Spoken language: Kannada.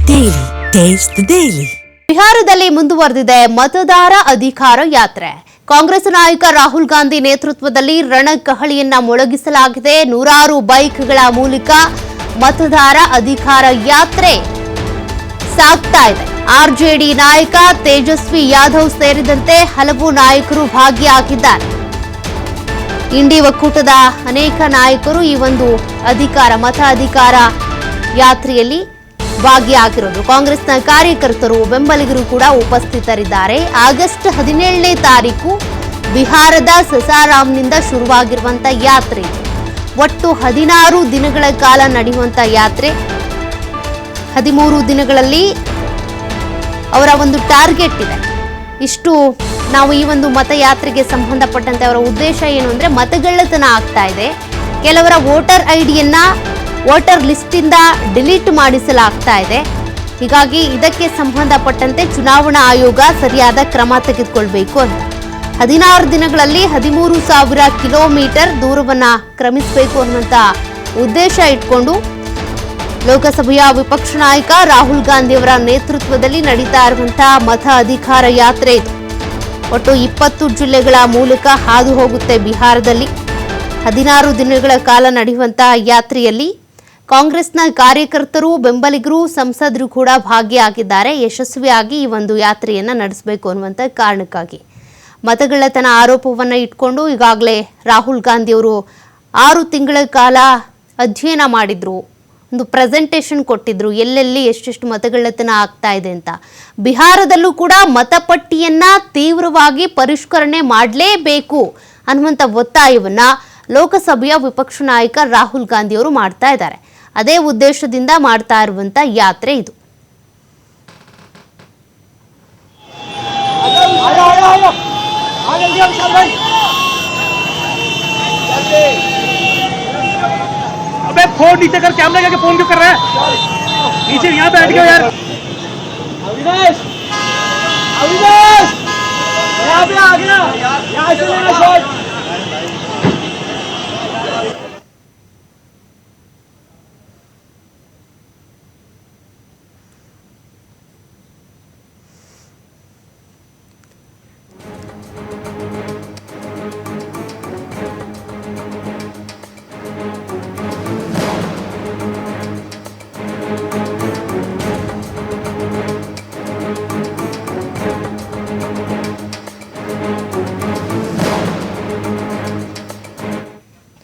Daily. Taste the Daily. ಬಿಹಾರದಲ್ಲಿ ಮುಂದುವರೆದಿದೆ ಮತದಾರ ಅಧಿಕಾರ ಯಾತ್ರೆ. ಕಾಂಗ್ರೆಸ್ ನಾಯಕ ರಾಹುಲ್ ಗಾಂಧಿ ನೇತೃತ್ವದಲ್ಲಿ ರಣಕಹಳಿಯನ್ನ ಮೊಳಗಿಸಲಾಗಿದೆ. ನೂರಾರು ಬೈಕ್ಗಳ ಮೂಲಕ ಮತದಾರ ಅಧಿಕಾರ ಯಾತ್ರೆ ಸಾಗ್ತಾ ಇದೆ. ಆರ್ಜೆಡಿ ನಾಯಕ ತೇಜಸ್ವಿ ಯಾದವ್ ಸೇರಿದಂತೆ ಹಲವು ನಾಯಕರು ಭಾಗಿಯಾಗಿದ್ದಾರೆ. ಇಂಡಿ ಒಕ್ಕೂಟದ ಅನೇಕ ನಾಯಕರು ಈ ಒಂದು ಮತ ಅಧಿಕಾರ ಯಾತ್ರೆಯಲ್ಲಿ ಭಾಗಿಯಾಗಿರೋದು. ಕಾಂಗ್ರೆಸ್ನ ಕಾರ್ಯಕರ್ತರು ಬೆಂಬಲಿಗರು ಕೂಡ ಉಪಸ್ಥಿತರಿದ್ದಾರೆ. ಆಗಸ್ಟ್ 17ನೇ ತಾರೀಕು ಬಿಹಾರದ ಸಸಾರಾಂನಿಂದ ಶುರುವಾಗಿರುವಂತಹ ಯಾತ್ರೆ. ಒಟ್ಟು 16 ದಿನಗಳ ಕಾಲ ನಡೆಯುವಂತ ಯಾತ್ರೆ. 13 ದಿನಗಳಲ್ಲಿ ಅವರ ಒಂದು ಟಾರ್ಗೆಟ್ ಇದೆ. ಇಷ್ಟು ನಾವು ಈ ಒಂದು ಮತಯಾತ್ರೆಗೆ ಸಂಬಂಧಪಟ್ಟಂತೆ ಅವರ ಉದ್ದೇಶ ಏನು ಅಂದ್ರೆ ಮತಗಳ್ಳತನ ಆಗ್ತಾ ಇದೆ. ಕೆಲವರ ವೋಟರ್ ಐಡಿಯನ್ನ ವೋಟರ್ ಲಿಸ್ಟ್ ಇಂದ ಡಿಲೀಟ್ ಮಾಡಿಸಲಾಗ್ತಾ ಇದೆ. ಹೀಗಾಗಿ ಇದಕ್ಕೆ ಸಂಬಂಧಪಟ್ಟಂತೆ ಚುನಾವಣಾ ಆಯೋಗ ಸರಿಯಾದ ಕ್ರಮ ತೆಗೆದುಕೊಳ್ಬೇಕು ಅಂತ 16 ದಿನಗಳಲ್ಲಿ 13,000 ಕಿಲೋಮೀಟರ್ ದೂರವನ್ನ ಕ್ರಮಿಸಬೇಕು ಅನ್ನುವಂತ ಉದ್ದೇಶ ಇಟ್ಕೊಂಡು ಲೋಕಸಭೆಯ ವಿಪಕ್ಷ ನಾಯಕ ರಾಹುಲ್ ಗಾಂಧಿ ಅವರ ನೇತೃತ್ವದಲ್ಲಿ ನಡೀತಾ ಇರುವಂತಹ ಮತ ಅಧಿಕಾರ ಯಾತ್ರೆ ಇದು. ಒಟ್ಟು 20 ಜಿಲ್ಲೆಗಳ ಮೂಲಕ ಹಾದು ಹೋಗುತ್ತೆ. ಬಿಹಾರದಲ್ಲಿ 16 ದಿನಗಳ ಕಾಲ ನಡೆಯುವಂತಹ ಯಾತ್ರೆಯಲ್ಲಿ ಕಾಂಗ್ರೆಸ್ನ ಕಾರ್ಯಕರ್ತರು ಬೆಂಬಲಿಗರು ಸಂಸದರು ಕೂಡ ಭಾಗಿಯಾಗಿದ್ದಾರೆ. ಯಶಸ್ವಿಯಾಗಿ ಈ ಒಂದು ಯಾತ್ರೆಯನ್ನ ನಡೆಸಬೇಕು ಅನ್ನುವಂಥ ಕಾರಣಕ್ಕಾಗಿ ಮತಗಳ್ಳತನ ಆರೋಪವನ್ನು ಇಟ್ಕೊಂಡು ಈಗಾಗಲೇ ರಾಹುಲ್ ಗಾಂಧಿ ಅವರು 6 ತಿಂಗಳ ಕಾಲ ಅಧ್ಯಯನ ಮಾಡಿದ್ರು. ಒಂದು ಪ್ರೆಸೆಂಟೇಷನ್ ಕೊಟ್ಟಿದ್ರು ಎಲ್ಲೆಲ್ಲಿ ಎಷ್ಟೆಷ್ಟು ಮತಗಳ್ಳತನ ಆಗ್ತಾ ಇದೆ ಅಂತ. ಬಿಹಾರದಲ್ಲೂ ಕೂಡ ಮತಪಟ್ಟಿಯನ್ನ ತೀವ್ರವಾಗಿ ಪರಿಷ್ಕರಣೆ ಮಾಡಲೇಬೇಕು ಅನ್ನುವಂಥ ಒತ್ತಾಯವನ್ನ ಲೋಕಸಭೆಯ ವಿಪಕ್ಷ ನಾಯಕ ರಾಹುಲ್ ಗಾಂಧಿ ಅವರು ಮಾಡ್ತಾ ಇದ್ದಾರೆ. ಅದೇ ಉದ್ದೇಶದಿಂದ ಮಾಡ್ತಾ ಇರುವಂತ ಯಾತ್ರೆ ಇದು. अबे फोन नीचे कर, कैमरा करके फोन क्यों कर रहा है? नीचे यहाँ पे हट गया यार। अविनाश, अविनाश, यहाँ पे आ गया, यहाँ से लेना शॉट।